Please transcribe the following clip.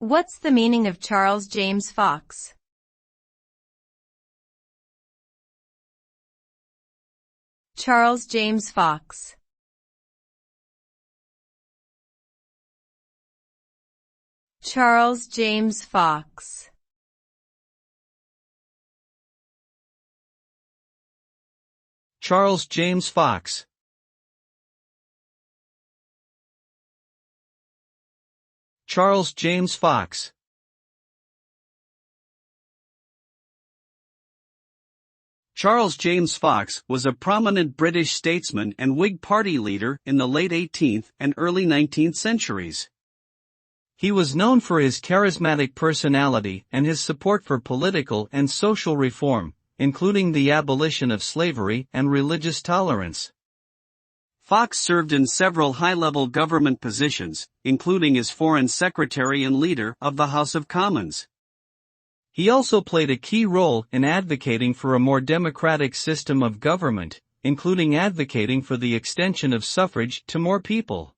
What's the meaning of Charles James Fox? Charles James Fox. Charles James Fox. Charles James Fox. Charles James Fox. Charles James Fox was a prominent British statesman and Whig Party leader in the late 18th and early 19th centuries. He was known for his charismatic personality and his support for political and social reform, including the abolition of slavery and religious tolerance. Fox served in several high-level government positions, including as Foreign Secretary and leader of the House of Commons. He also played a key role in advocating for a more democratic system of government, including advocating for the extension of suffrage to more people.